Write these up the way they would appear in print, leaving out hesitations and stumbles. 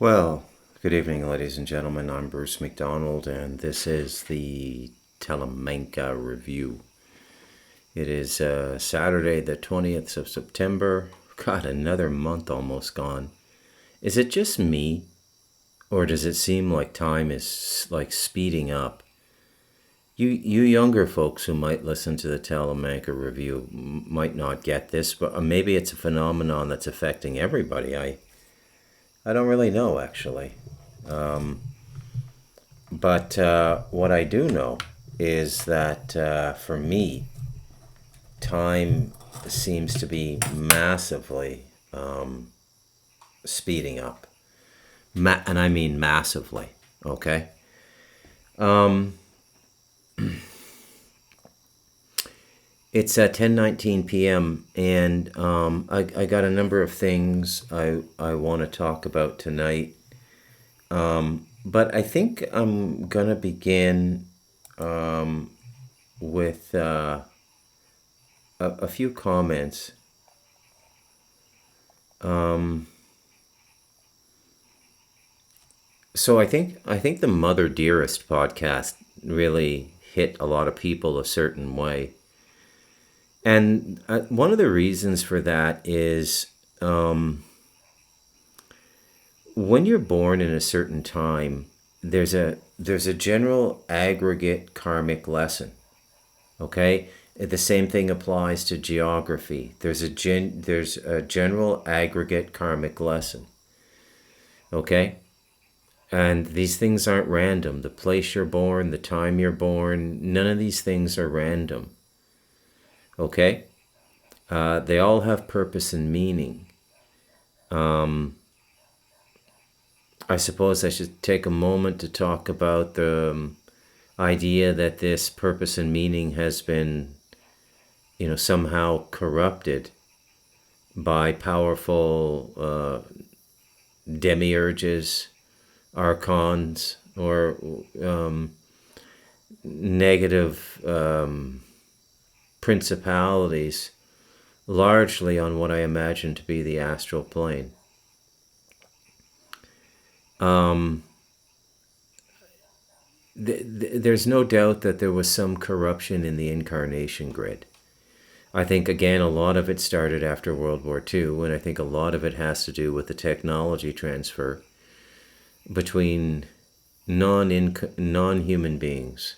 Well, good evening, ladies and gentlemen. I'm Bruce McDonald, and this is the Telemanca Review. It is Saturday, the 20th of September. God, another month almost gone. Is it just me, or does it seem like time is like speeding up? You younger folks who might listen to the Telemanca Review might not get this, but maybe it's a phenomenon that's affecting everybody. I don't really know, actually. But what I do know is that for me, time seems to be massively speeding up. And I mean massively, okay? It's at 10:19 p.m. and I got a number of things I want to talk about tonight. But I think I'm going to begin with a few comments. So I think the Mother Dearest podcast really hit a lot of people a certain way. And one of the reasons for that is when you're born in a certain time, there's a general aggregate karmic lesson. Okay, the same thing applies to geography. There's a general aggregate karmic lesson. Okay, and these things aren't random. The place you're born, the time you're born, none of these things are random. Okay, they all have purpose and meaning. I suppose I should take a moment to talk about the idea that this purpose and meaning has been, somehow corrupted by powerful demiurges, archons, or negative principalities, largely on what I imagine to be the astral plane. There's no doubt that there was some corruption in the incarnation grid. I think, again, a lot of it started after World War II, and I think a lot of it has to do with the technology transfer between non-human beings.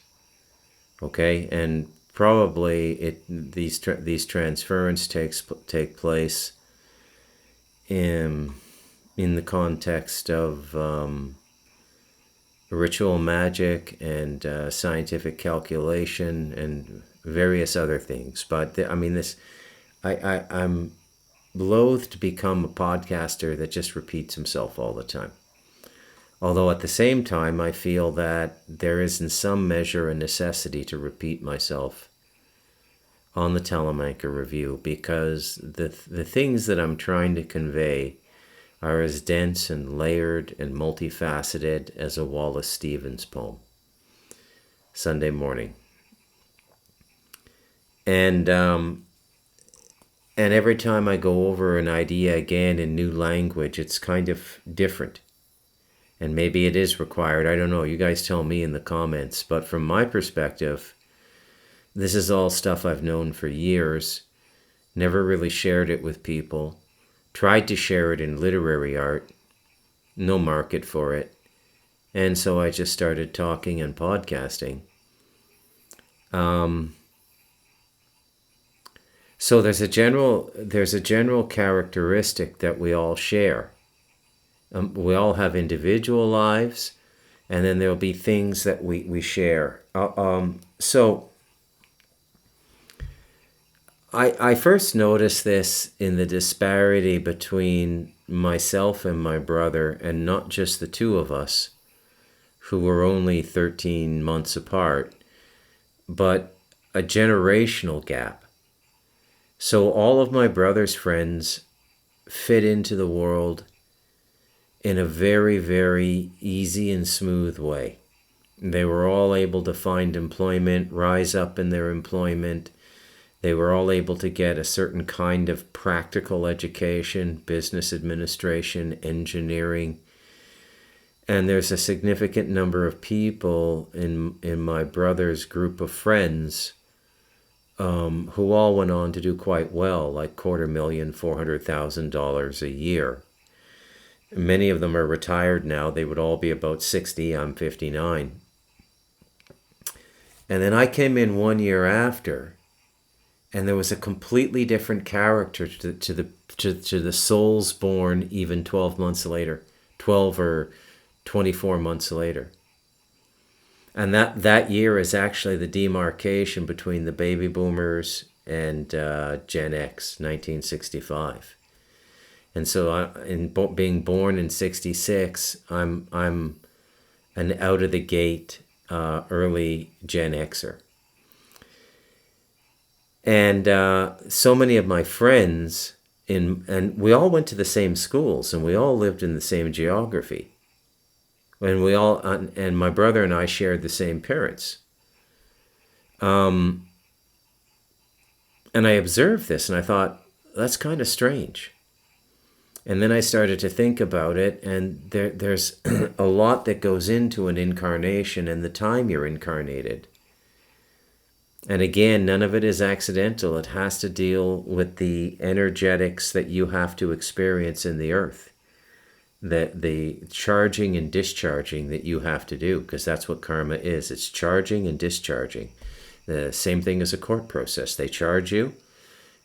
Okay, and probably these transference take place in the context of ritual magic and scientific calculation and various other things. But I'm loath to become a podcaster that just repeats himself all the time. Although at the same time, I feel that there is in some measure a necessity to repeat myself on the Telemanca Review, because the things that I'm trying to convey are as dense and layered and multifaceted as a Wallace Stevens poem. Sunday morning. And every time I go over an idea again in new language, it's kind of different. And maybe it is required. I don't know. You guys tell me in the comments. But from my perspective, this is all stuff I've known for years. Never really shared it with people. Tried to share it in literary art. No market for it. And so I just started talking and podcasting. So there's a general characteristic that we all share. We all have individual lives, and then there'll be things that we share. So I first noticed this in the disparity between myself and my brother, and not just the two of us, who were only 13 months apart, but a generational gap. So all of my brother's friends fit into the world in a very, very easy and smooth way. They were all able to find employment, rise up in their employment. They were all able to get a certain kind of practical education, business administration, engineering, And there's a significant number of people in my brother's group of friends who all went on to do quite well, like $250,000, $400,000 a year. Many of them are retired now. They would all be about 60. I'm 59. And then I came in 1 year after, and there was a completely different character to the souls born even 12 months later, 12 or 24 months later. And that year is actually the demarcation between the baby boomers and Gen X, 1965. And so, being born in '66, I'm an out of the gate early Gen Xer. And so many of my friends and we all went to the same schools, and we all lived in the same geography. And my brother and I shared the same parents. And I observed this, and I thought, that's kind of strange. And then I started to think about it, and there's a lot that goes into an incarnation and the time you're incarnated. And again, none of it is accidental. It has to deal with the energetics that you have to experience in the earth. The charging and discharging that you have to do, because that's what karma is. It's charging and discharging. The same thing as a court process. They charge you,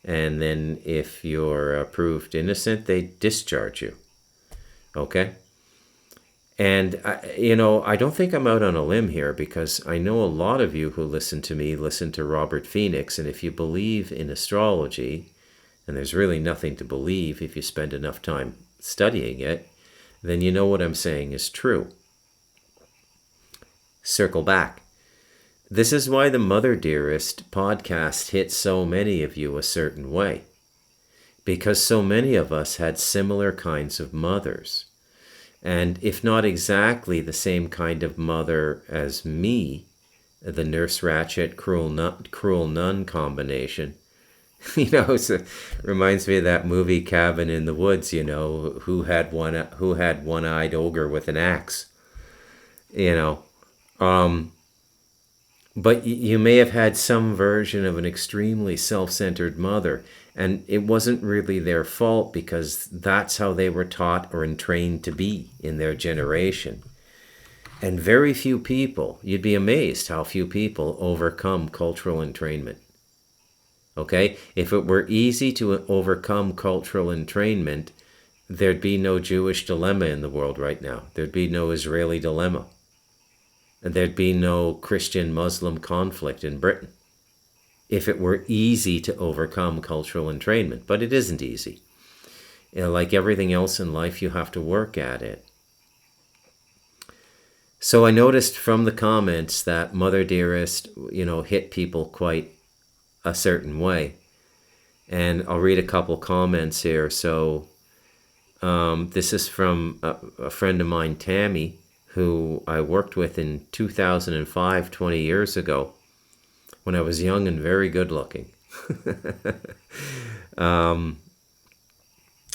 and then if you're proved innocent, they discharge you. Okay? And, I don't think I'm out on a limb here, because I know a lot of you who listen to me listen to Robert Phoenix, and if you believe in astrology, and there's really nothing to believe if you spend enough time studying it, then you know what I'm saying is true. Circle back. This is why the Mother Dearest podcast hit so many of you a certain way. Because so many of us had similar kinds of mothers. And if not exactly the same kind of mother as me, the Nurse Ratched, Cruel Nun combination, it reminds me of that movie Cabin in the Woods, who had one-eyed ogre with an axe, But you may have had some version of an extremely self-centered mother, and it wasn't really their fault, because that's how they were taught or trained to be in their generation. And very few people, you'd be amazed how few people overcome cultural entrainment. Okay? If it were easy to overcome cultural entrainment, there'd be no Jewish dilemma in the world right now. There'd be no Israeli dilemma. And there'd be no Christian-Muslim conflict in Britain if it were easy to overcome cultural entrainment. But it isn't easy. Like everything else in life, you have to work at it. So I noticed from the comments that Mother Dearest, hit people quite a certain way. And I'll read a couple comments here. So this is from a friend of mine, Tammy, who I worked with in 2005, 20 years ago, when I was young and very good looking.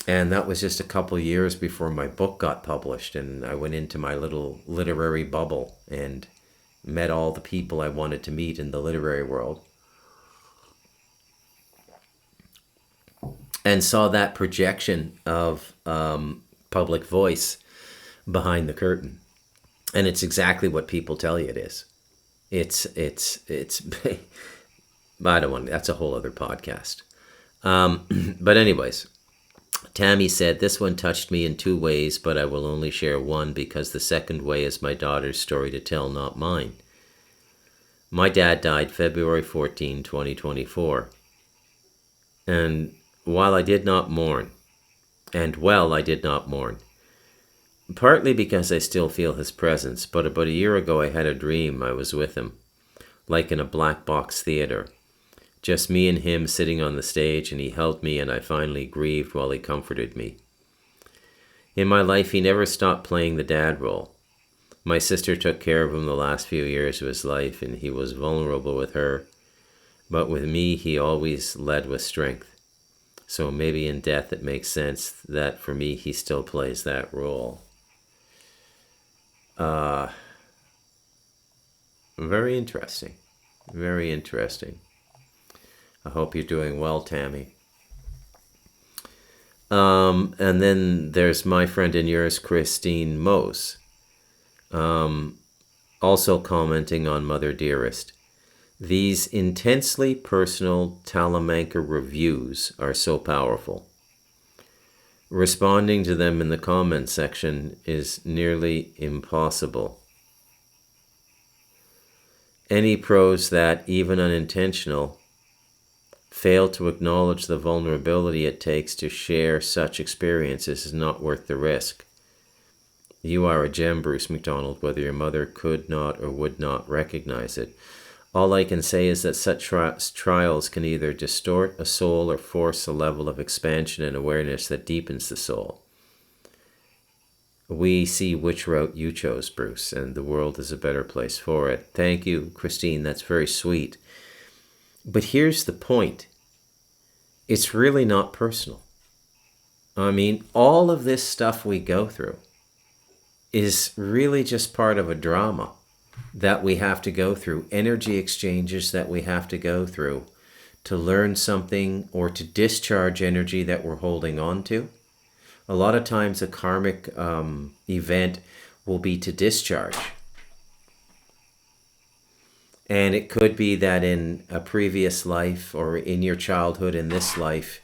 And that was just a couple years before my book got published, and I went into my little literary bubble and met all the people I wanted to meet in the literary world. And saw that projection of public voice behind the curtain. And it's exactly what people tell you it is. It's I don't want, that's a whole other podcast. But anyways, Tammy said, this one touched me in two ways, but I will only share one because the second way is my daughter's story to tell, not mine. My dad died February 14, 2024. And while I did not mourn, I did not mourn, partly because I still feel his presence, but about a year ago I had a dream I was with him, like in a black box theater. Just me and him sitting on the stage, and he held me, and I finally grieved while he comforted me. In my life, he never stopped playing the dad role. My sister took care of him the last few years of his life, and he was vulnerable with her. But with me, he always led with strength. So maybe in death it makes sense that for me, he still plays that role. Very interesting. Very interesting. I hope you're doing well, Tammy. And then there's my friend and yours, Christine Mose, also commenting on Mother Dearest. These intensely personal Talamanca reviews are so powerful. Responding to them in the comment section is nearly impossible. Any pros that, even unintentional, fail to acknowledge the vulnerability it takes to share such experiences is not worth the risk. You are a gem, Bruce MacDonald, whether your mother could not or would not recognize it. All I can say is that such trials can either distort a soul or force a level of expansion and awareness that deepens the soul. We see which route you chose, Bruce, and the world is a better place for it. Thank you, Christine. That's very sweet. But here's the point. It's really not personal. I mean, all of this stuff we go through is really just part of a drama that we have to go through, energy exchanges that we have to go through to learn something or to discharge energy that we're holding on to. A lot of times a karmic event will be to discharge. And it could be that in a previous life or in your childhood in this life,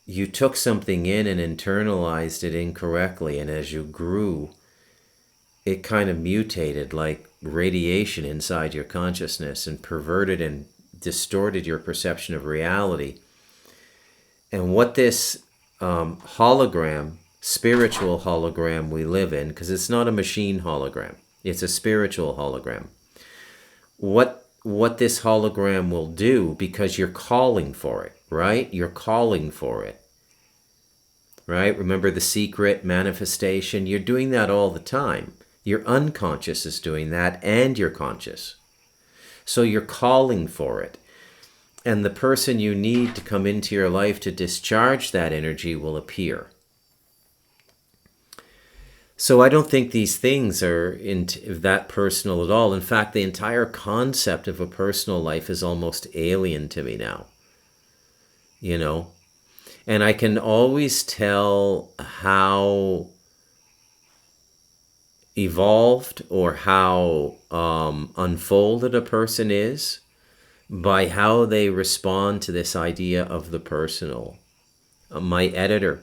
you took something in and internalized it incorrectly. And as you grew, it kind of mutated like radiation inside your consciousness and perverted and distorted your perception of reality. And what this hologram, spiritual hologram we live in, because it's not a machine hologram, it's a spiritual hologram. What this hologram will do, because you're calling for it, right? You're calling for it, right? Remember the secret manifestation? You're doing that all the time. Your unconscious is doing that, and your conscious. So you're calling for it. And the person you need to come into your life to discharge that energy will appear. So I don't think these things are that personal at all. In fact, the entire concept of a personal life is almost alien to me now. You know? And I can always tell how evolved or how unfolded a person is by how they respond to this idea of the personal. My editor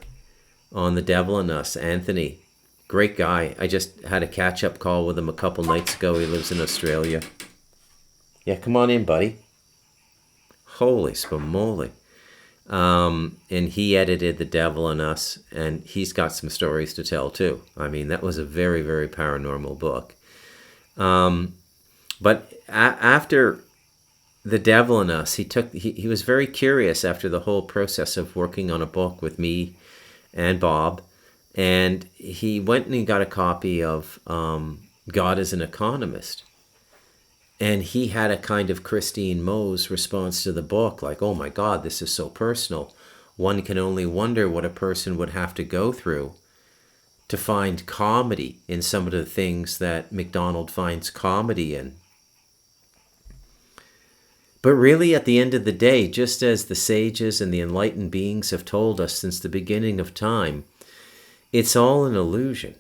on The Devil in Us, Anthony, great guy. I just had a catch-up call with him a couple nights ago. He lives in Australia. Yeah, come on in, buddy. Holy spamoly. And he edited The Devil in Us, and he's got some stories to tell too. I mean, that was a very, very paranormal book. But after The Devil in Us, he was very curious after the whole process of working on a book with me and Bob, and he went and he got a copy of God is an Economist. And he had a kind of Christine Mose response to the book, like, oh my God, this is so personal. One can only wonder what a person would have to go through to find comedy in some of the things that MacDonald finds comedy in. But really, at the end of the day, just as the sages and the enlightened beings have told us since the beginning of time, it's all an illusion.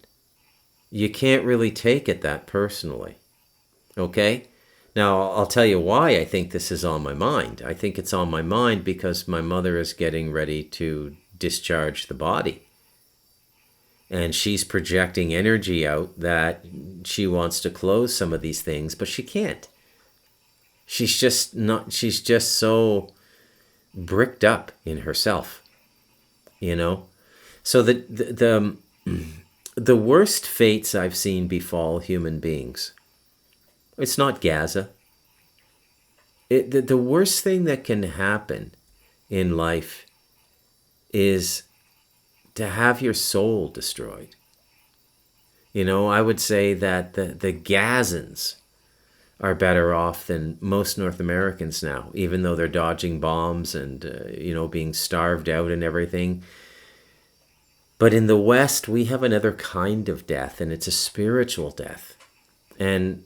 You can't really take it that personally. Okay? Now, I'll tell you why I think this is on my mind. I think it's on my mind because my mother is getting ready to discharge the body. And she's projecting energy out that she wants to close some of these things, but she can't. She's just so bricked up in herself, you know? So the worst fates I've seen befall human beings, it's not Gaza. The worst thing that can happen in life is to have your soul destroyed. You know, I would say that the Gazans are better off than most North Americans now, even though they're dodging bombs and, being starved out and everything. But in the West, we have another kind of death, and it's a spiritual death. And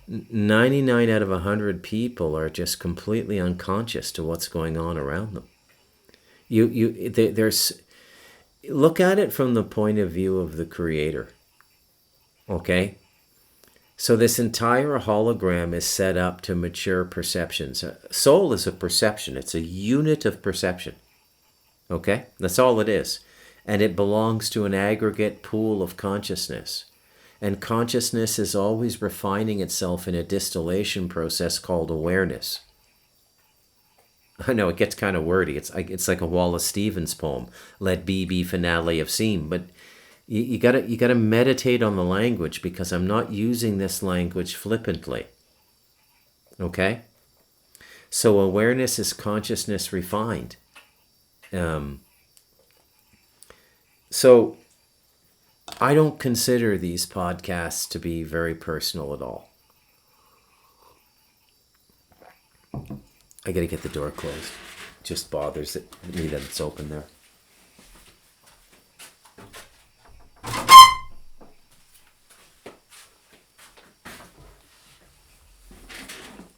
99 out of 100 people are just completely unconscious to what's going on around them. There's look at it from the point of view of the creator. Okay? So this entire hologram is set up to mature perceptions. Soul is a perception. It's a unit of perception. Okay? That's all it is. And it belongs to an aggregate pool of consciousness. And consciousness is always refining itself in a distillation process called awareness. I know it gets kind of wordy. It's like a Wallace Stevens poem, "Let be finale of seem." But you gotta meditate on the language, because I'm not using this language flippantly. Okay? So awareness is consciousness refined. So I don't consider these podcasts to be very personal at all. I gotta get the door closed. It just bothers me that it's open there.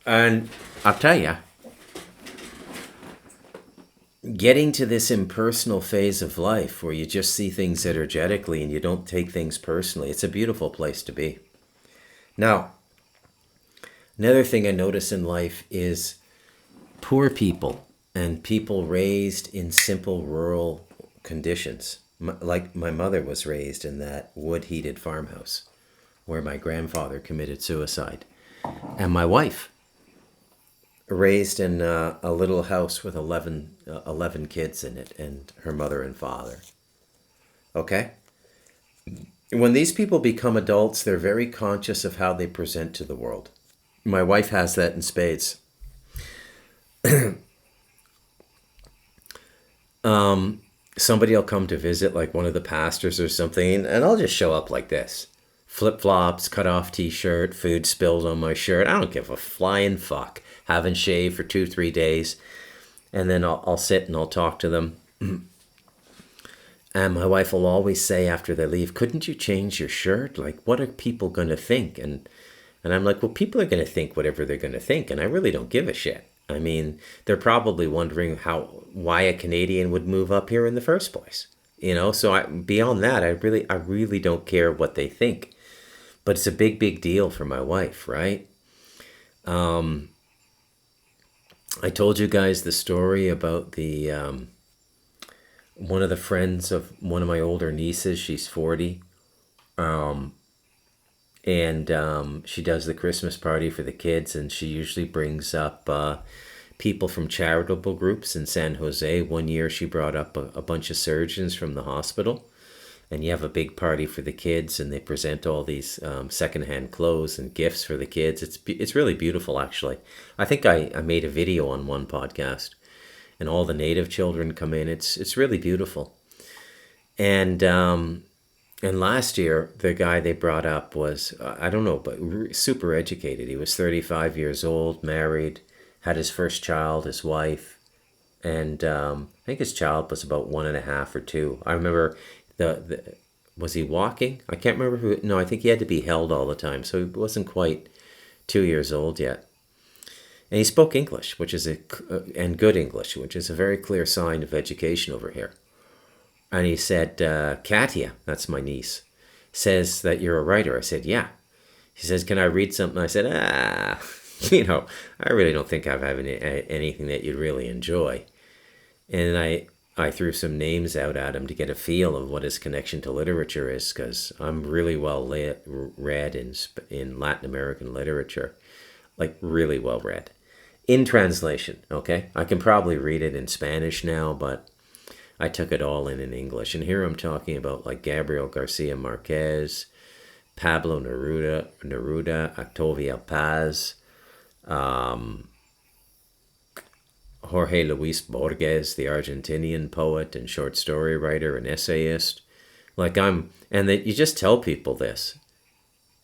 And I'll tell you, getting to this impersonal phase of life where you just see things energetically and you don't take things personally, it's a beautiful place to be. Now, another thing I notice in life is poor people and people raised in simple rural conditions. Like my mother was raised in that wood-heated farmhouse where my grandfather committed suicide. And my wife, raised in a little house with 11 kids in it, and her mother and father. Okay? When these people become adults, they're very conscious of how they present to the world. My wife has that in spades. Somebody will come to visit, like one of the pastors or something, and I'll just show up like this. Flip-flops, cut-off t-shirt, food spilled on my shirt. I don't give a flying fuck. Haven't shaved for 2-3 days. And then I'll sit and I'll talk to them. And my wife will always say after they leave, "Couldn't you change your shirt? Like, what are people going to think?" And I'm like, well, people are going to think whatever they're going to think. And I really don't give a shit. I mean, they're probably wondering why a Canadian would move up here in the first place. So beyond that, I really don't care what they think. But it's a big, big deal for my wife, right? I told you guys the story about the one of the friends of one of my older nieces. She's 40. And she does the Christmas party for the kids, and she usually brings up people from charitable groups in San Jose. One year she brought up a bunch of surgeons from the hospital, and you have a big party for the kids, and they present all these secondhand clothes and gifts for the kids. It's really beautiful, actually. I think I made a video on one podcast, and all the native children come in. It's really beautiful. And last year, the guy they brought up was, I don't know, but super educated. He was 35 years old, married, had his first child, his wife, and I think his child was about 1.5 or 2. I remember was he walking? I can't remember who. No, I think he had to be held all the time, so he wasn't quite 2 years old yet. And he spoke English, and good English, which is a very clear sign of education over here. And he said, "Katia," that's my niece, "says that you're a writer." I said, "Yeah." He says, "Can I read something?" I said, I really don't think I have anything that you'd really enjoy. And I threw some names out at him to get a feel of what his connection to literature is, because I'm really well read in Latin American literature, like really well read. In translation, okay? I can probably read it in Spanish now, but I took it all in English. And here I'm talking about like Gabriel Garcia Marquez, Pablo Neruda, Octavio Paz, Jorge Luis Borges, the Argentinian poet and short story writer and essayist. You just tell people this.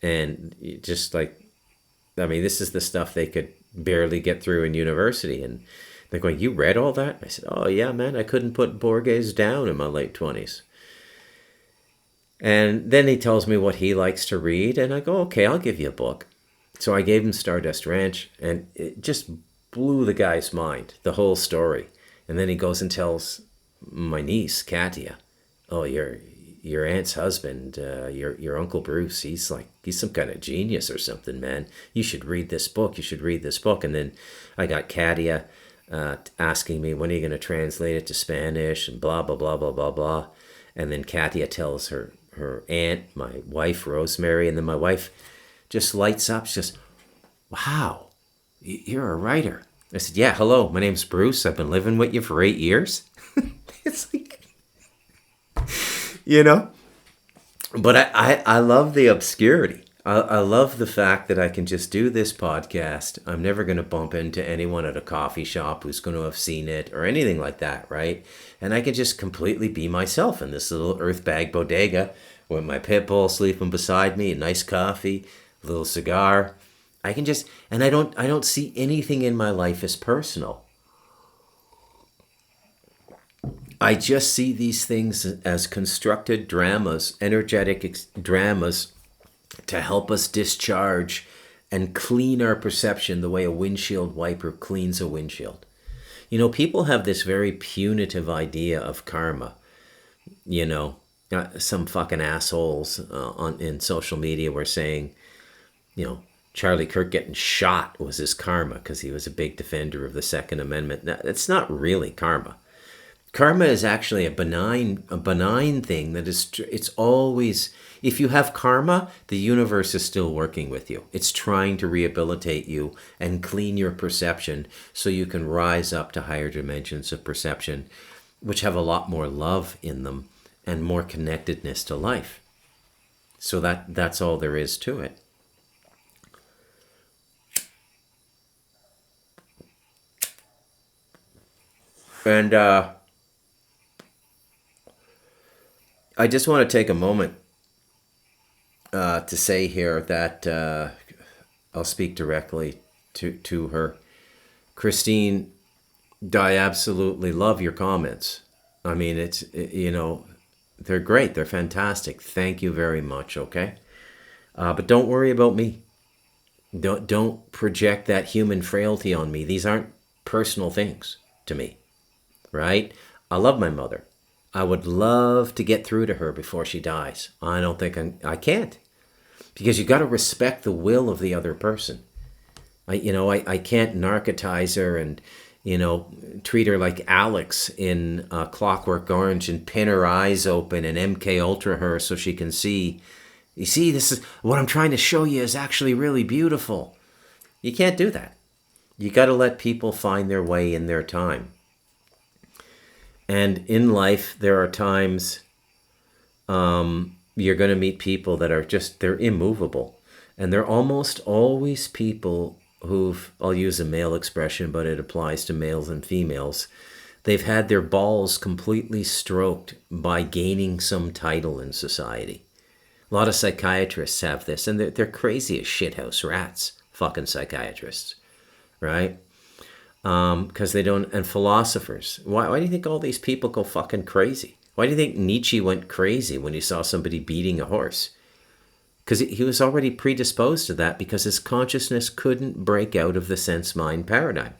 And you just this is the stuff they could barely get through in university. And they're going, "You read all that?" I said, "Oh yeah, man, I couldn't put Borges down in my late 20s. And then he tells me what he likes to read, and I go, okay, I'll give you a book. So I gave him Stardust Ranch, and it just blew the guy's mind, the whole story. And then he goes and tells my niece, Katia, oh, your aunt's husband, your Uncle Bruce, he's some kind of genius or something, man. You should read this book. You should read this book. And then I got Katia asking me, when are you going to translate it to Spanish, and blah, blah, blah, blah, blah, blah. And then Katia tells her aunt, my wife, Rosemary, and then my wife just lights up. She says, wow, you're a writer. I said, yeah, hello, my name's Bruce. I've been living with you for 8 years. It's like, you know? But I love the obscurity. I love the fact that I can just do this podcast. I'm never going to bump into anyone at a coffee shop who's going to have seen it or anything like that, right? And I can just completely be myself in this little earth bag bodega with my pit bull sleeping beside me, a nice coffee, a little cigar. I can just, and I don't see anything in my life as personal. I just see these things as constructed dramas, energetic dramas, to help us discharge and clean our perception the way a windshield wiper cleans a windshield. You know, people have this very punitive idea of karma. You know, some fucking assholes in social media were saying, you know, Charlie Kirk getting shot was his karma because he was a big defender of the Second Amendment. Now, it's not really karma. Karma is actually a benign thing that is, it's always, if you have karma, the universe is still working with you. It's trying to rehabilitate you and clean your perception so you can rise up to higher dimensions of perception, which have a lot more love in them and more connectedness to life. So that's all there is to it. And I just want to take a moment to say here that I'll speak directly to her. Christine, I absolutely love your comments. I mean, you know, they're great. They're fantastic. Thank you very much, okay? But don't worry about me. Don't project that human frailty on me. These aren't personal things to me, right? I love my mother. I would love to get through to her before she dies. I don't think I can't. Because you got to respect the will of the other person. I can't narcotize her and, you know, treat her like Alex in Clockwork Orange and pin her eyes open and MK Ultra her so she can see. You see, this is what I'm trying to show you is actually really beautiful. You can't do that. You got to let people find their way in their time. And in life, there are times you're going to meet people that are just, they're immovable. And they're almost always people who've, I'll use a male expression, but it applies to males and females. They've had their balls completely stroked by gaining some title in society. A lot of psychiatrists have this, and they're crazy as shithouse rats, fucking psychiatrists, right? Because they don't, and philosophers. Why do you think all these people go fucking crazy? Why do you think Nietzsche went crazy when he saw somebody beating a horse? Because he was already predisposed to that because his consciousness couldn't break out of the sense-mind paradigm.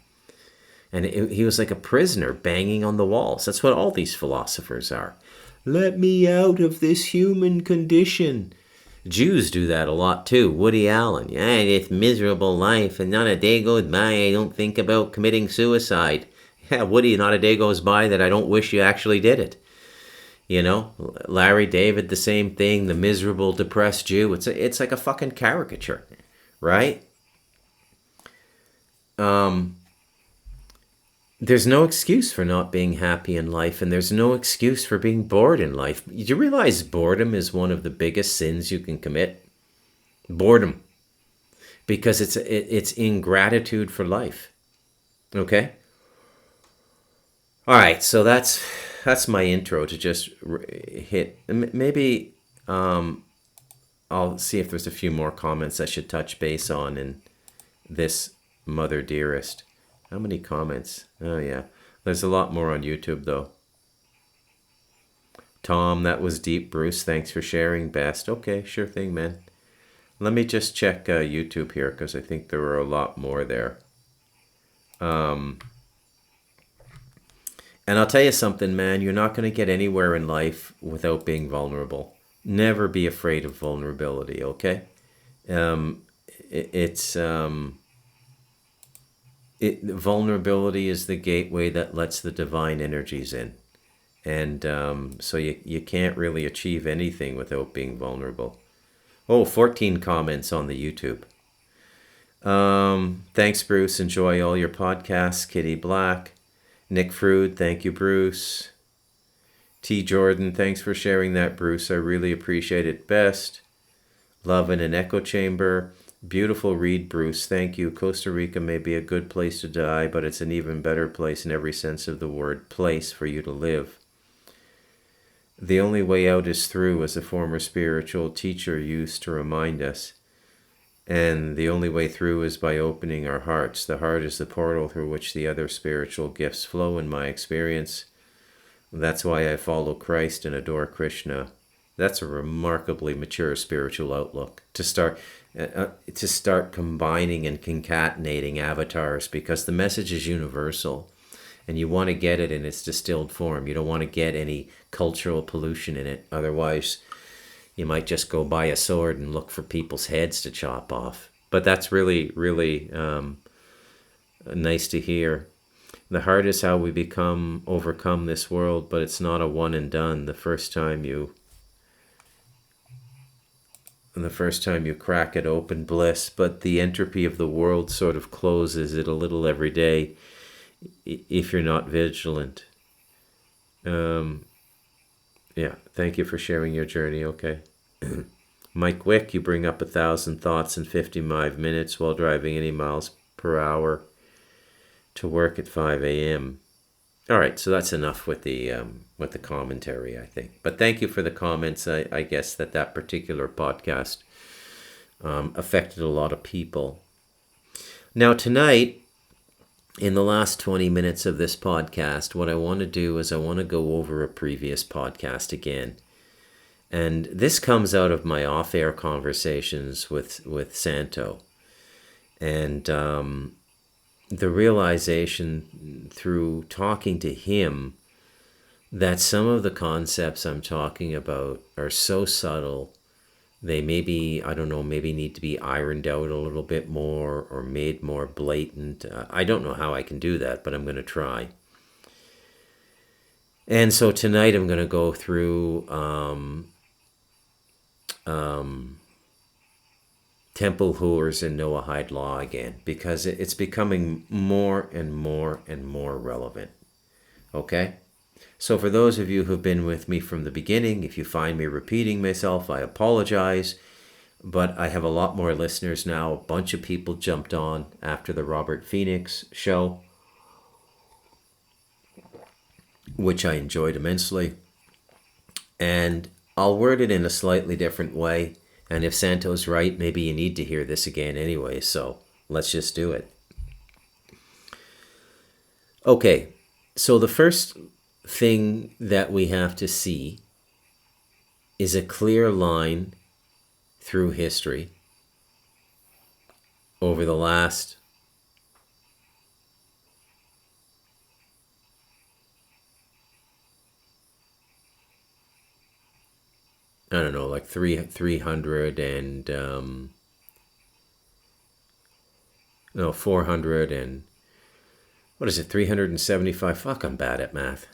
And he was like a prisoner banging on the walls. That's what all these philosophers are. Let me out of this human condition. Jews do that a lot too. Woody Allen. Yeah, this miserable life, and not a day goes by I don't think about committing suicide. Yeah, Woody, not a day goes by that I don't wish you actually did it. You know, Larry David, the same thing. The miserable, depressed Jew. It's like a fucking caricature, right? There's no excuse for not being happy in life, and there's no excuse for being bored in life. Do you realize boredom is one of the biggest sins you can commit? Boredom. Because it's ingratitude for life. Okay? All right, so that's my intro to just hit. Maybe I'll see if there's a few more comments I should touch base on in this Mother Dearest. How many comments? Oh, yeah. There's a lot more on YouTube, though. Tom, that was deep. Bruce, thanks for sharing. Best. Okay, sure thing, man. Let me just check YouTube here because I think there were a lot more there. And I'll tell you something, man. You're not going to get anywhere in life without being vulnerable. Never be afraid of vulnerability, okay? Um, vulnerability is the gateway that lets the divine energies in. And so you can't really achieve anything without being vulnerable. Oh, 14 comments on the YouTube. Thanks, Bruce. Enjoy all your podcasts. Kitty Black. Nick Frood, thank you, Bruce. T. Jordan, thanks for sharing that, Bruce. I really appreciate it. Best. Love in an echo chamber. Beautiful read, Bruce. Thank you. Costa Rica may be a good place to die, but it's an even better place in every sense of the word, place for you to live. The only way out is through, as a former spiritual teacher used to remind us. And the only way through is by opening our hearts. The heart is the portal through which the other spiritual gifts flow, in my experience. That's why I follow Christ and adore Krishna. That's a remarkably mature spiritual outlook. To start combining and concatenating avatars, because the message is universal. And you want to get it in its distilled form. You don't want to get any cultural pollution in it. Otherwise, you might just go buy a sword and look for people's heads to chop off. But that's really, really nice to hear. The heart is how we overcome this world, but it's not a one and done. The first time you crack it open, bliss, but the entropy of the world sort of closes it a little every day if you're not vigilant. Yeah, thank you for sharing your journey, okay. Mike Wick, you bring up 1,000 thoughts in 55 minutes while driving any miles per hour to work at 5 a.m. All right, so that's enough with the commentary, I think. But thank you for the comments. I guess that particular podcast affected a lot of people. Now tonight, in the last 20 minutes of this podcast, what I want to do is I want to go over a previous podcast again. And this comes out of my off-air conversations with Santo. And the realization through talking to him that some of the concepts I'm talking about are so subtle, they maybe need to be ironed out a little bit more or made more blatant. I don't know how I can do that, but I'm going to try. And so tonight I'm going to go through temple whores and Noahide law again, because it's becoming more and more and more relevant. Okay? So for those of you who've been with me from the beginning, if you find me repeating myself, I apologize. But I have a lot more listeners now. A bunch of people jumped on after the Robert Phoenix show, which I enjoyed immensely. And I'll word it in a slightly different way. And if Santo's right, maybe you need to hear this again anyway. So let's just do it. Okay, so the first thing that we have to see is a clear line through history over the last I don't know, like 300 and 400 and what is it, 375? Fuck, I'm bad at math.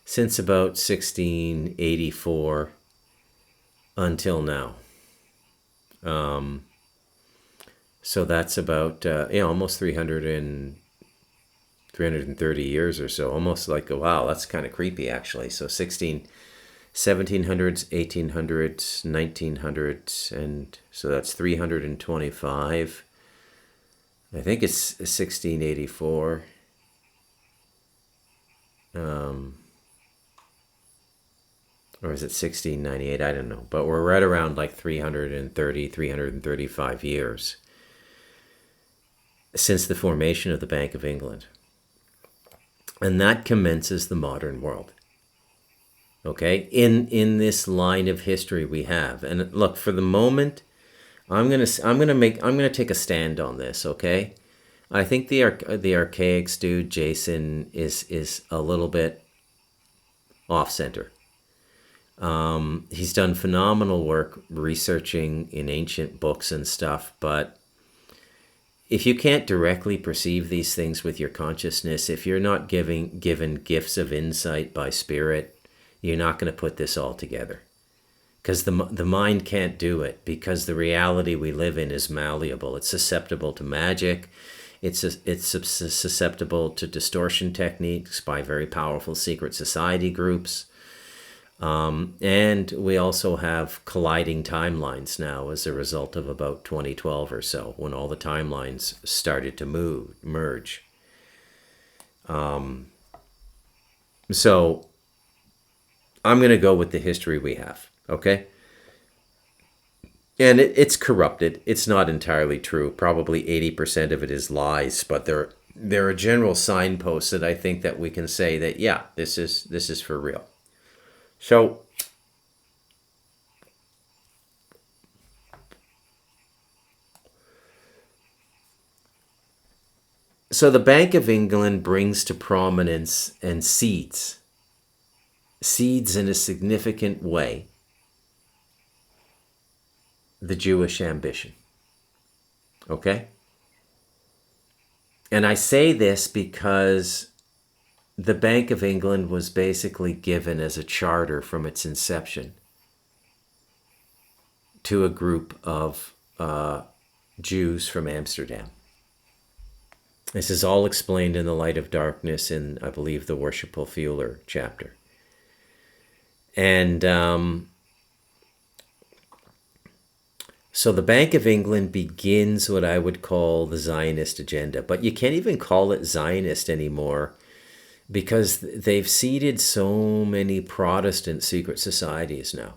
Since about 1684 until now. So that's about almost 330 years or so. Almost like, wow, that's kind of creepy actually. So 1700s, 1800s, 1900s, and so that's 325. I think it's 1684. Or is it 1698? I don't know. But we're right around like 335 years since the formation of the Bank of England. And that commences the modern world. Okay, in this line of history we have. And look, for the moment, I'm gonna take a stand on this. Okay, I think the Archaics dude Jason is a little bit off center. He's done phenomenal work researching in ancient books and stuff, but if you can't directly perceive these things with your consciousness, if you're not given gifts of insight by spirit, you're not going to put this all together. Because the mind can't do it, because the reality we live in is malleable. It's susceptible to magic. It's susceptible to distortion techniques by very powerful secret society groups. And we also have colliding timelines now as a result of about 2012 or so, when all the timelines started to merge. So I'm going to go with the history we have, okay? And it's corrupted. It's not entirely true. Probably 80% of it is lies, but there are general signposts that I think that we can say that, yeah, this is for real. So the Bank of England brings to prominence and seeds in a significant way the Jewish ambition. Okay? And I say this because the Bank of England was basically given as a charter from its inception to a group of Jews from Amsterdam. This is all explained in the Light of Darkness in, I believe, the Worshipful Fueler chapter. And so the Bank of England begins what I would call the Zionist agenda. But you can't even call it Zionist anymore, because they've seeded so many Protestant secret societies now.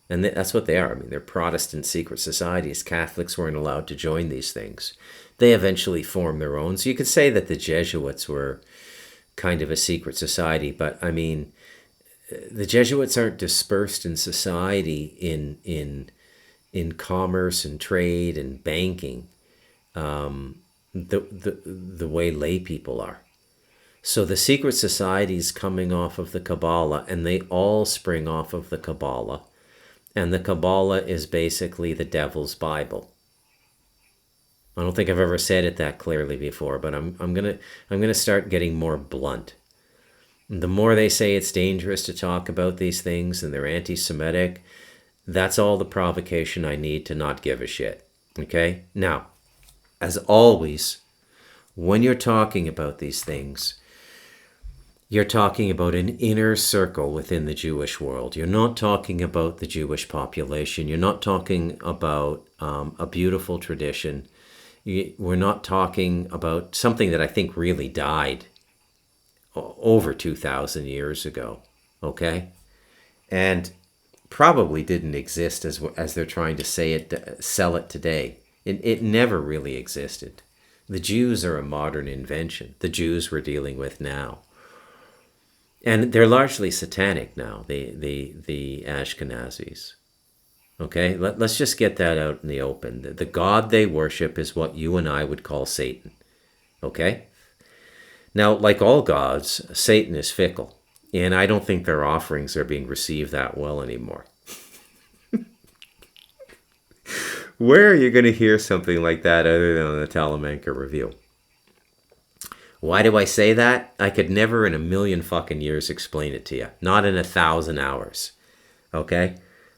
And that's what they are. I mean, they're Protestant secret societies. Catholics weren't allowed to join these things. They eventually formed their own. So you could say that the Jesuits were kind of a secret society. But, I mean, the Jesuits aren't dispersed in society in commerce and trade and banking the way lay people are. So the secret societies coming off of the Kabbalah, and they all spring off of the Kabbalah. And the Kabbalah is basically the devil's Bible. I don't think I've ever said it that clearly before, but I'm gonna start getting more blunt. The more they say it's dangerous to talk about these things and they're anti-Semitic, that's all the provocation I need to not give a shit. Okay? Now, as always, when you're talking about these things, you're talking about an inner circle within the Jewish world. You're not talking about the Jewish population. You're not talking about a beautiful tradition. We're not talking about something that I think really died over 2,000 years ago, okay? And probably didn't exist as they're trying to sell it today. It never really existed. The Jews are a modern invention. The Jews we're dealing with now. And they're largely satanic now, the Ashkenazis. Okay, let's just get that out in the open. The God they worship is what you and I would call Satan. Okay? Now, like all gods, Satan is fickle. And I don't think their offerings are being received that well anymore. Where are you going to hear something like that other than on the Talamanca Review? Why do I say that? I could never in a million fucking years explain it to you. Not in 1,000 hours. Okay?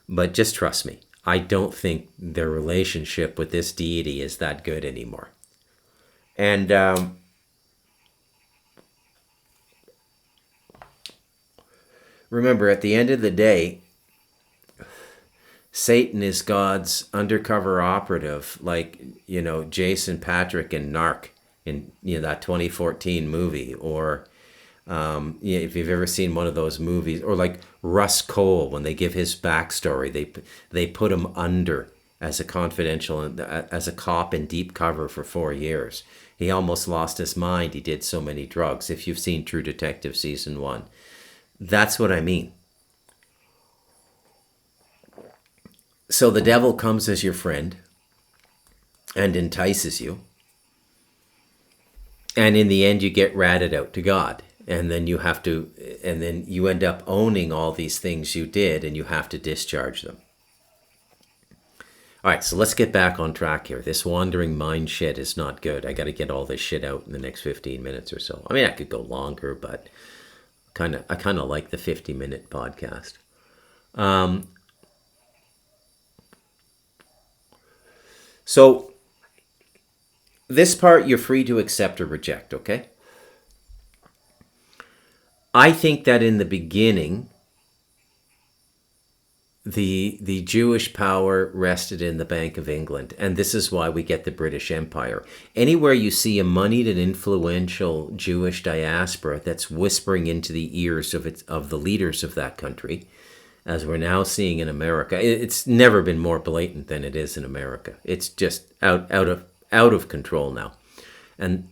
But just trust me. I don't think their relationship with this deity is that good anymore. And remember, at the end of the day, Satan is God's undercover operative, like, Jason Patrick in Narc, in that 2014 movie, or if you've ever seen one of those movies, or like Russ Cole, when they give his backstory, they put him under as a cop in deep cover for 4 years. He almost lost his mind. He did so many drugs. If you've seen True Detective season 1, that's what I mean. So the devil comes as your friend and entices you. And in the end, you get ratted out to God. And then you end up owning all these things you did, and you have to discharge them. All right, so let's get back on track here. This wandering mind shit is not good. I got to get all this shit out in the next 15 minutes or so. I mean, I could go longer, but I kind of like the 50-minute podcast. So this part you're free to accept or reject, okay? I think that in the beginning, the Jewish power rested in the Bank of England, and this is why we get the British Empire. Anywhere you see a moneyed and influential Jewish diaspora that's whispering into the ears of the leaders of that country, as we're now seeing in America, it's never been more blatant than it is in America. It's just out of control now,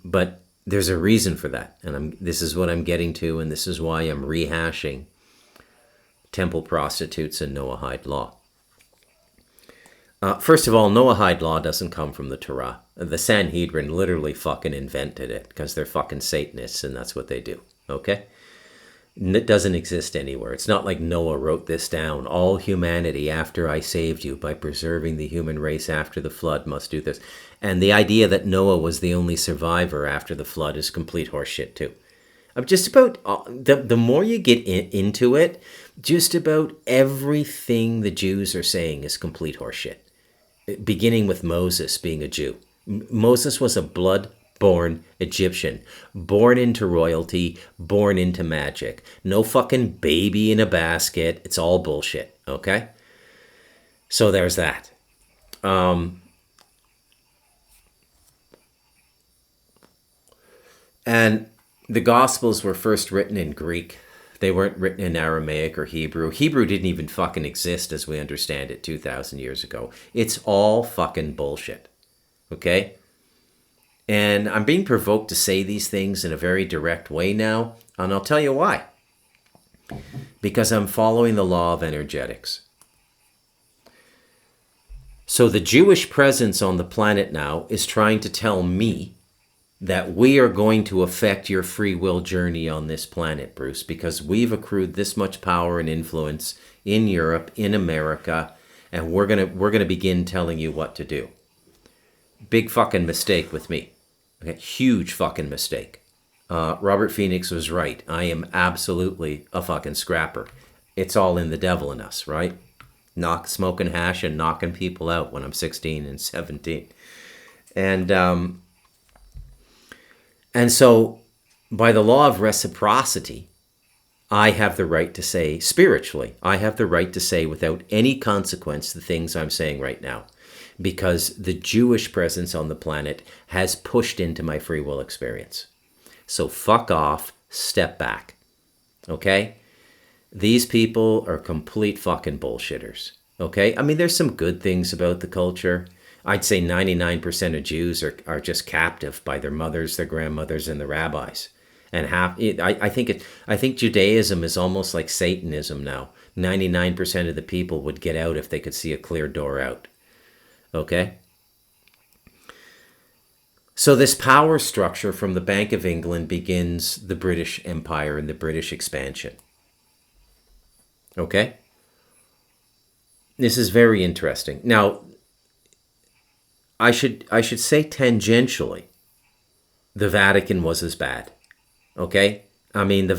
but there's a reason for that, and this is what I'm getting to, and this is why I'm rehashing temple prostitutes and Noahide law. First of all, Noahide law doesn't come from the Torah. The Sanhedrin literally fucking invented it because they're fucking Satanists and that's what they do, okay? It doesn't exist anywhere. It's not like Noah wrote this down. All humanity after I saved you by preserving the human race after the flood must do this. And the idea that Noah was the only survivor after the flood is complete horseshit too. Just about, the more you get into it, just about everything the Jews are saying is complete horseshit. Beginning with Moses being a Jew. Moses was a blood-born Egyptian. Born into royalty, born into magic. No fucking baby in a basket. It's all bullshit, okay? So there's that. And the Gospels were first written in Greek. They weren't written in Aramaic or Hebrew. Hebrew didn't even fucking exist as we understand it 2,000 years ago. It's all fucking bullshit. Okay? And I'm being provoked to say these things in a very direct way now, and I'll tell you why. Because I'm following the law of energetics. So the Jewish presence on the planet now is trying to tell me that we are going to affect your free will journey on this planet, Bruce, because we've accrued this much power and influence in Europe, in America, and we're gonna begin telling you what to do. Big fucking mistake with me. Okay, huge fucking mistake. Robert Phoenix was right. I am absolutely a fucking scrapper. It's all in the devil in us, right? Smoking hash and knocking people out when I'm 16 and 17. And so, by the law of reciprocity, I have the right to say, spiritually, I have the right to say without any consequence the things I'm saying right now. Because the Jewish presence on the planet has pushed into my free will experience. So fuck off, step back. Okay? These people are complete fucking bullshitters. Okay? I mean, there's some good things about the culture. I'd say 99% of Jews are just captive by their mothers, their grandmothers, and the rabbis. And I think Judaism is almost like Satanism now. 99% of the people would get out if they could see a clear door out. Okay? So this power structure from the Bank of England begins the British Empire and the British expansion. Okay? This is very interesting. Now, I should say tangentially, the Vatican was as bad. Okay? I mean, the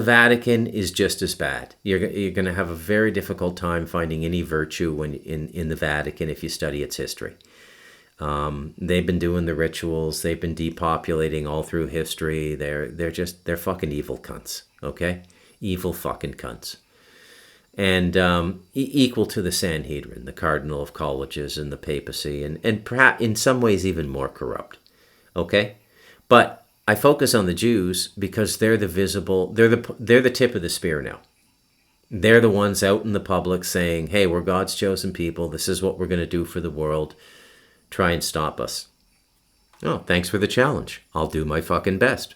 Vatican is just as bad. You're going to have a very difficult time finding any virtue in the Vatican if you study its history. They've been doing the rituals. They've been depopulating all through history. They're fucking evil cunts. Okay? Evil fucking cunts. And equal to the Sanhedrin, the Cardinal of Colleges and the papacy, and perhaps in some ways even more corrupt. Okay? But I focus on the Jews because they're the tip of the spear now. They're the ones out in the public saying, hey, we're God's chosen people. This is what we're going to do for the world. Try and stop us. Oh, thanks for the challenge. I'll do my fucking best.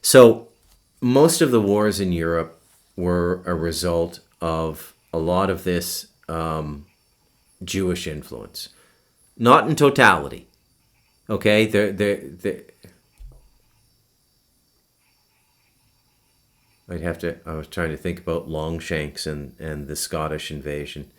So most of the wars in Europe were a result of a lot of this Jewish influence. Not in totality. Okay? I was trying to think about Longshanks and the Scottish invasion.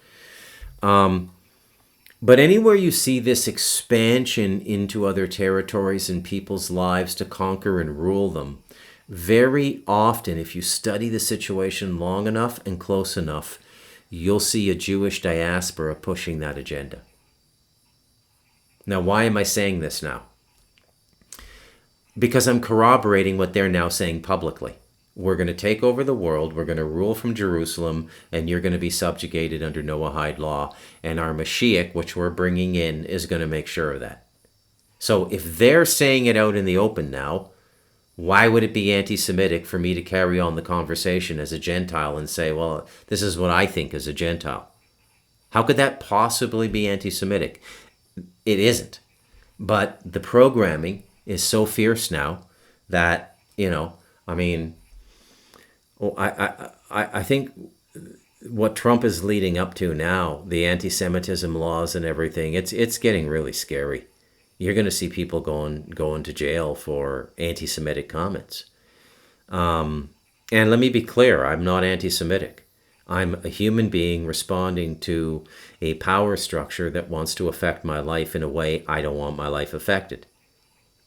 But anywhere you see this expansion into other territories and people's lives to conquer and rule them, very often, if you study the situation long enough and close enough, you'll see a Jewish diaspora pushing that agenda. Now, why am I saying this now? Because I'm corroborating what they're now saying publicly. We're going to take over the world, we're going to rule from Jerusalem, and you're going to be subjugated under Noahide law. And our Mashiach, which we're bringing in, is going to make sure of that. So if they're saying it out in the open now, why would it be anti-Semitic for me to carry on the conversation as a Gentile and say, well, this is what I think as a Gentile? How could that possibly be anti-Semitic? It isn't. But the programming is so fierce now that, I think what Trump is leading up to now, the anti-Semitism laws and everything, it's getting really scary. You're going to see people going to jail for anti-Semitic comments. And let me be clear, I'm not anti-Semitic. I'm a human being responding to a power structure that wants to affect my life in a way I don't want my life affected.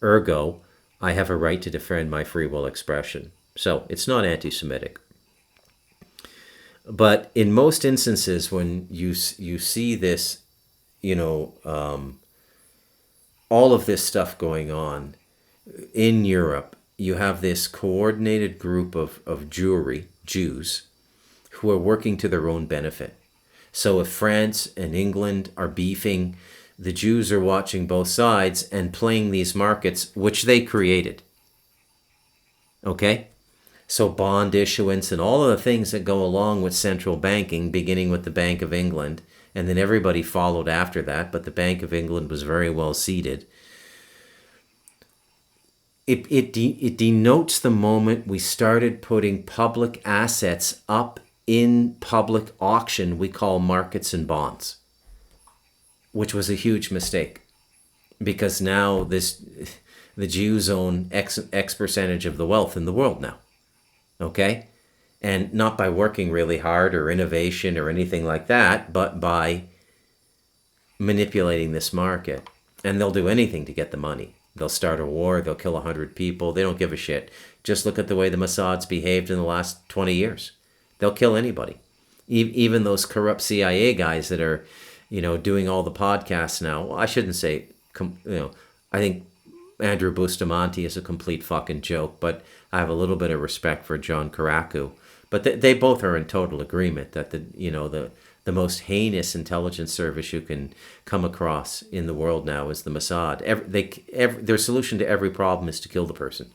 Ergo, I have a right to defend my free will expression. So it's not anti-Semitic. But in most instances, when you see this, all of this stuff going on in Europe, you have this coordinated group of Jews, who are working to their own benefit. So if France and England are beefing, the Jews are watching both sides and playing these markets, which they created. Okay? So bond issuance and all of the things that go along with central banking, beginning with the Bank of England, and then everybody followed after that, but the Bank of England was very well seated. It denotes the moment we started putting public assets up in public auction we call markets and bonds, which was a huge mistake, because now the Jews own X percentage of the wealth in the world now. Okay? And not by working really hard or innovation or anything like that, but by manipulating this market. And they'll do anything to get the money. They'll start a war, they'll kill 100 people, they don't give a shit. Just look at the way the Mossad's behaved in the last 20 years. They'll kill anybody. Even those corrupt CIA guys that are, doing all the podcasts now. Well, I shouldn't say, I think Andrew Bustamante is a complete fucking joke, but I have a little bit of respect for John Karaku. But they both are in total agreement that the most heinous intelligence service you can come across in the world now is the Mossad. Their solution to every problem is to kill the person.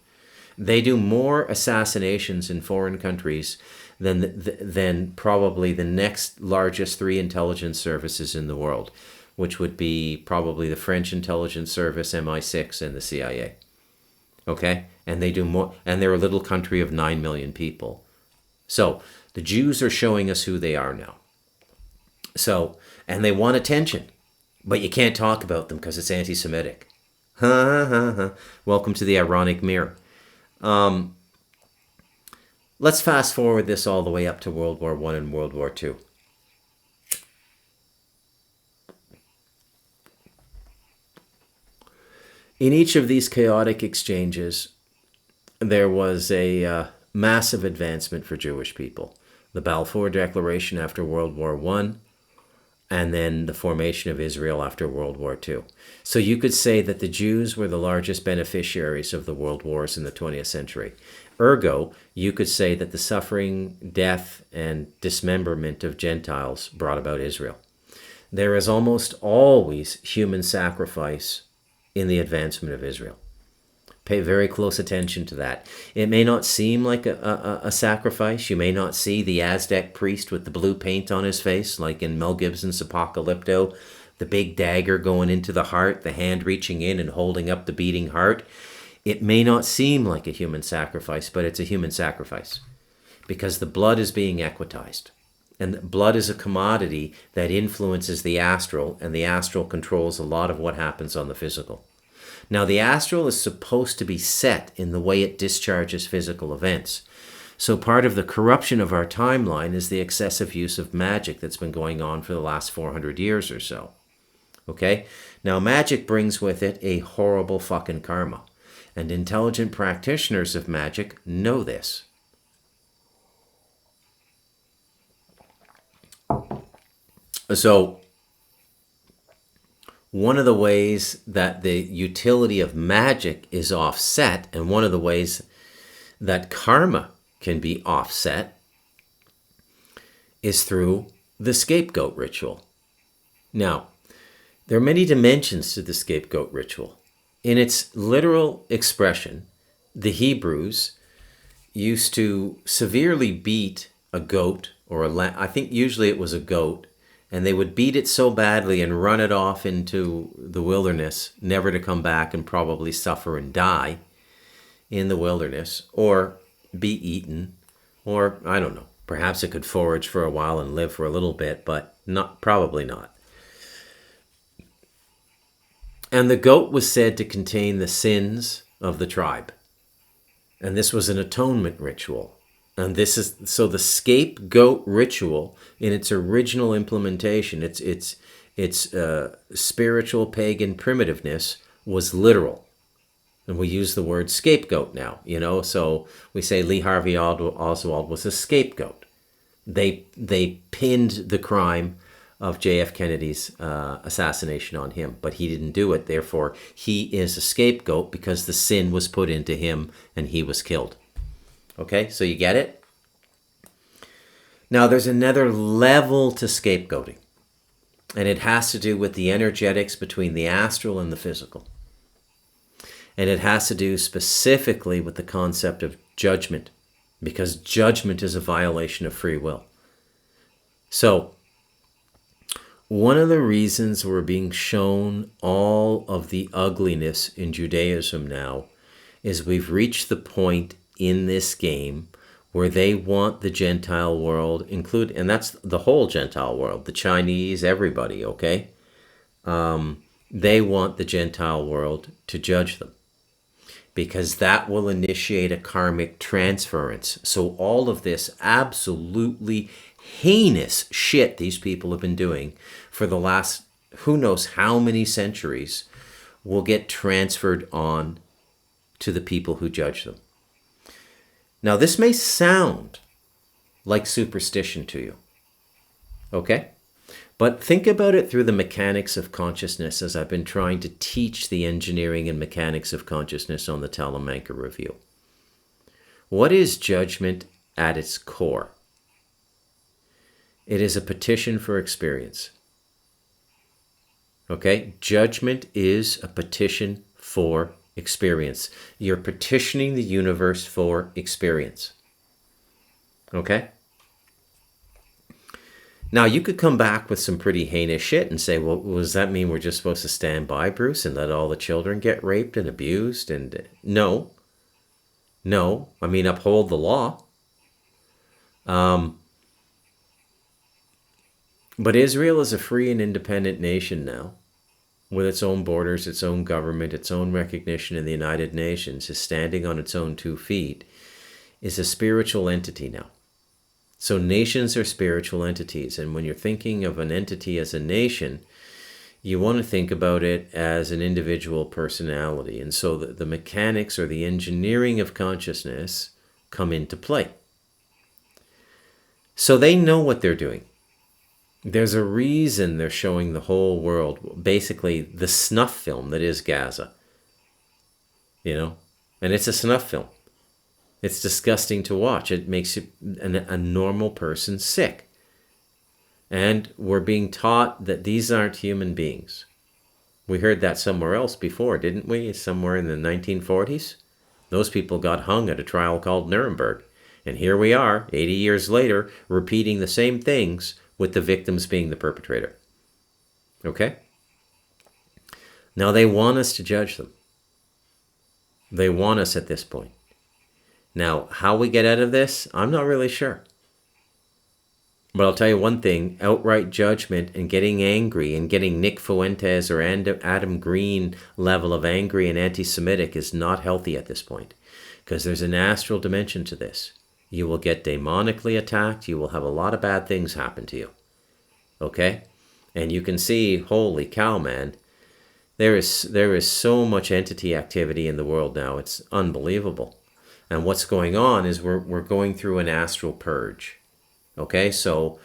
They do more assassinations in foreign countries than probably the next largest 3 intelligence services in the world, which would be probably the French intelligence service, MI6, and the CIA. Okay? And they do more, and they're a little country of 9 million people. So the Jews are showing us who they are now. So, and they want attention, but you can't talk about them because it's anti-Semitic. Welcome to the ironic mirror. Let's fast forward this all the way up to World War I and World War II. In each of these chaotic exchanges, there was a massive advancement for Jewish people. The Balfour Declaration after World War I, and then the formation of Israel after World War II. So you could say that the Jews were the largest beneficiaries of the world wars in the 20th century. Ergo, you could say that the suffering, death, and dismemberment of Gentiles brought about Israel. There is almost always human sacrifice in the advancement of Israel. Pay very close attention to that. It may not seem like a sacrifice. You may not see the Aztec priest with the blue paint on his face, like in Mel Gibson's Apocalypto, the big dagger going into the heart, the hand reaching in and holding up the beating heart. It may not seem like a human sacrifice, but it's a human sacrifice. because the blood is being equitized. And blood is a commodity that influences the astral, and the astral controls a lot of what happens on the physical. Now, the astral is supposed to be set in the way it discharges physical events. So part of the corruption of our timeline is the excessive use of magic that's been going on for the last 400 years or so. Okay? Now, magic brings with it a horrible fucking karma. And intelligent practitioners of magic know this. So, one of the ways that the utility of magic is offset, and one of the ways that karma can be offset, is through the scapegoat ritual. Now, there are many dimensions to the scapegoat ritual. In its literal expression, the Hebrews used to severely beat a goat or a lamb. I think usually it was a goat, and they would beat it so badly and run it off into the wilderness, never to come back and probably suffer and die in the wilderness, or be eaten, or I don't know, perhaps it could forage for a while and live for a little bit, but probably not. And the goat was said to contain the sins of the tribe. And this was an atonement ritual. And this is, so the scapegoat ritual in its original implementation, its spiritual pagan primitiveness was literal. And we use the word scapegoat now, so we say Lee Harvey Oswald was a scapegoat. They pinned the crime of J.F. Kennedy's assassination on him, but he didn't do it. Therefore, he is a scapegoat because the sin was put into him and he was killed. Okay, so you get it? Now, there's another level to scapegoating, and it has to do with the energetics between the astral and the physical. And it has to do specifically with the concept of judgment, because judgment is a violation of free will. So, one of the reasons we're being shown all of the ugliness in Judaism now is we've reached the point in this game where they want the Gentile world, and that's the whole Gentile world, the Chinese, everybody, okay? They want the Gentile world to judge them, because that will initiate a karmic transference. So all of this absolutely heinous shit these people have been doing for the last who knows how many centuries will get transferred on to the people who judge them. Now, this may sound like superstition to you, okay? But think about it through the mechanics of consciousness, as I've been trying to teach the engineering and mechanics of consciousness on the Talamanca Review. What is judgment at its core? It is a petition for experience. Okay? Judgment is a petition for experience. You're petitioning the universe for experience. Okay? Now, you could come back with some pretty heinous shit and say, well, does that mean we're just supposed to stand by, Bruce, and let all the children get raped and abused? And no. I mean, uphold the law. But Israel is a free and independent nation now, with its own borders, its own government, its own recognition in the United Nations, is standing on its own 2 feet, is a spiritual entity now. So nations are spiritual entities, and when you're thinking of an entity as a nation, you want to think about it as an individual personality. And so the mechanics or the engineering of consciousness come into play. So they know what they're doing. There's a reason they're showing the whole world, basically the snuff film that is Gaza. And it's a snuff film. It's disgusting to watch. It makes a normal person sick. And we're being taught that these aren't human beings. We heard that somewhere else before, didn't we? Somewhere in the 1940s. Those people got hung at a trial called Nuremberg. And here we are, 80 years later, repeating the same things, with the victims being the perpetrator. Okay? Now they want us to judge them. They want us at this point. Now, how we get out of this, I'm not really sure. But I'll tell you one thing, outright judgment and getting angry and getting Nick Fuentes or Adam Green level of angry and anti-Semitic is not healthy at this point. Because there's an astral dimension to this. You will get demonically attacked. You will have a lot of bad things happen to you. Okay? And you can see, holy cow, man, there is so much entity activity in the world now. It's unbelievable. And what's going on is we're going through an astral purge. Okay, so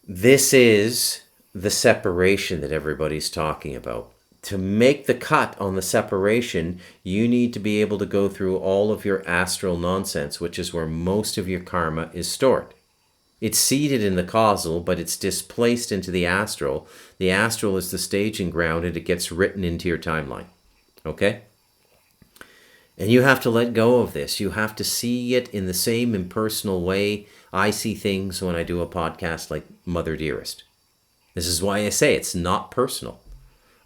this is the separation that everybody's talking about. To make the cut on the separation, you need to be able to go through all of your astral nonsense, which is where most of your karma is stored. It's seated in the causal, but it's displaced into the astral. The astral is the staging ground, and it gets written into your timeline. Okay? And you have to let go of this. You have to see it in the same impersonal way I see things when I do a podcast like Mother Dearest. This is why I say it's not personal.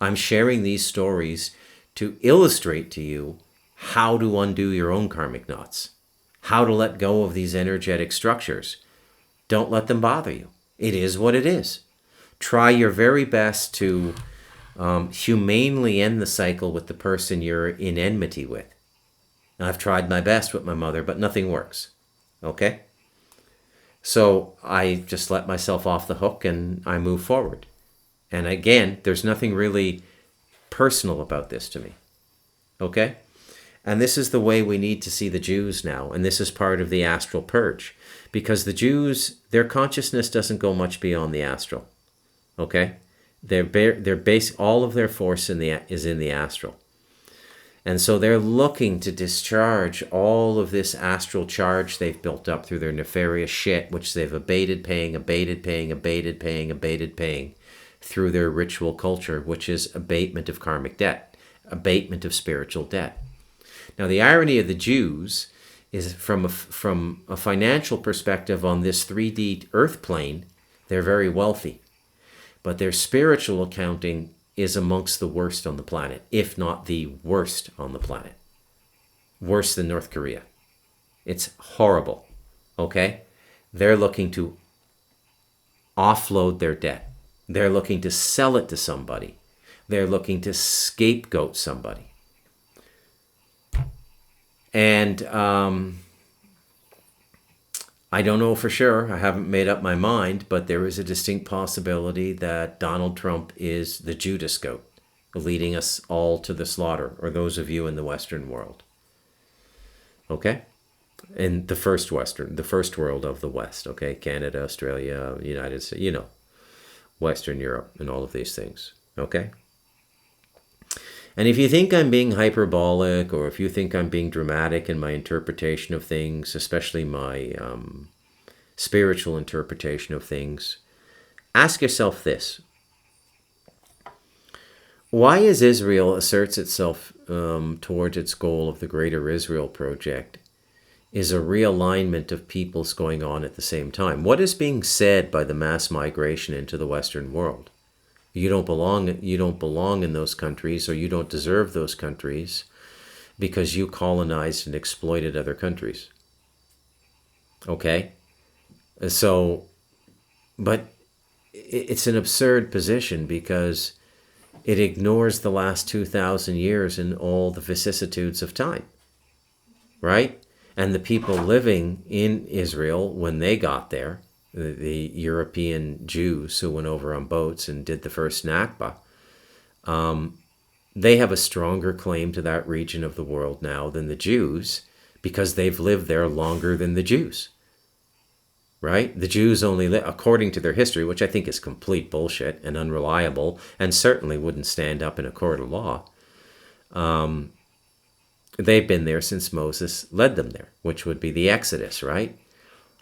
I'm sharing these stories to illustrate to you how to undo your own karmic knots, how to let go of these energetic structures. Don't let them bother you. It is what it is. Try your very best to humanely end the cycle with the person you're in enmity with. I've tried my best with my mother, but nothing works. Okay? So I just let myself off the hook and I move forward. And again, there's nothing really personal about this to me. Okay? And this is the way we need to see the Jews now. And this is part of the astral purge. Because the Jews, their consciousness doesn't go much beyond the astral. Okay? All of their force is in the astral. And so they're looking to discharge all of this astral charge they've built up through their nefarious shit, which they've abated paying through their ritual culture, which is abatement of karmic debt, abatement of spiritual debt. Now, the irony of the Jews is from a financial perspective on this 3D earth plane, they're very wealthy. But their spiritual accounting is amongst the worst on the planet, if not the worst on the planet. Worse than North Korea. It's horrible, okay? They're looking to offload their debt. They're looking to sell it to somebody. They're looking to scapegoat somebody. And I don't know for sure. I haven't made up my mind, but there is a distinct possibility that Donald Trump is the Judas goat, leading us all to the slaughter, or those of you in the Western world. Okay? In the first world of the West, okay? Canada, Australia, United States, Western Europe, and all of these things, okay? And if you think I'm being hyperbolic, or if you think I'm being dramatic in my interpretation of things, especially my spiritual interpretation of things, ask yourself this. Why as Israel asserts itself towards its goal of the Greater Israel Project is a realignment of peoples going on at the same time? What is being said by the mass migration into the Western world? You don't belong in those countries, or you don't deserve those countries because you colonized and exploited other countries. Okay? So, but it's an absurd position because it ignores the last 2,000 years and all the vicissitudes of time. Right? And the people living in Israel when they got there, the European Jews who went over on boats and did the first Nakba, they have a stronger claim to that region of the world now than the Jews because they've lived there longer than the Jews. Right? The Jews only live, according to their history, which I think is complete bullshit and unreliable and certainly wouldn't stand up in a court of law. They've been there since Moses led them there, which would be the Exodus, right?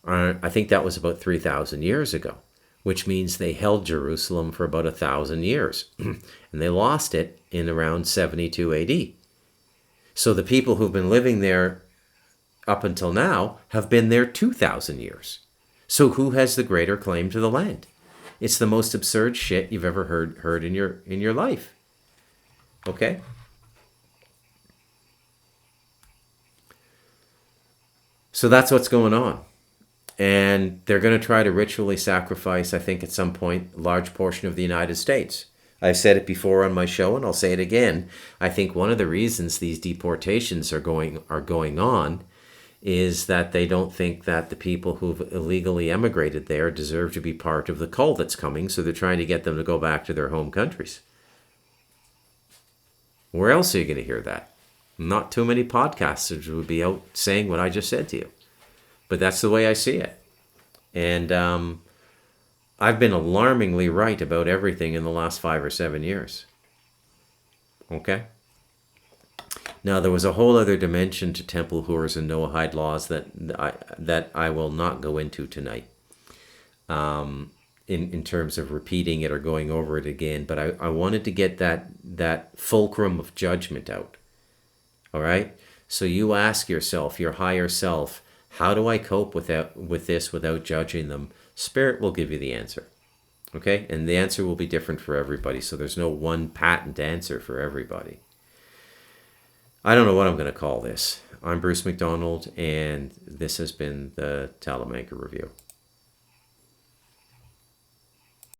I think that was about 3,000 years ago, which means they held Jerusalem for about 1,000 years. And they lost it in around 72 AD. So the people who've been living there up until now have been there 2,000 years. So who has the greater claim to the land? It's the most absurd shit you've ever heard in your life. Okay? So that's what's going on. And they're going to try to ritually sacrifice, I think, at some point, a large portion of the United States. I've said it before on my show, and I'll say it again. I think one of the reasons these deportations are going on is that they don't think that the people who've illegally emigrated there deserve to be part of the cull that's coming, so they're trying to get them to go back to their home countries. Where else are you going to hear that? Not too many podcasters would be out saying what I just said to you. But that's the way I see it. And I've been alarmingly right about everything in the last 5 or 7 years. Okay? Now, there was a whole other dimension to temple whores and Noahide laws that I will not go into tonight in terms of repeating it or going over it again. But I wanted to get that fulcrum of judgment out. All right? So you ask yourself, your higher self, how do I cope with this without judging them? Spirit will give you the answer. Okay? And the answer will be different for everybody. So there's no one patent answer for everybody. I don't know what I'm going to call this. I'm Bruce McDonald, and this has been the Talamanca Review.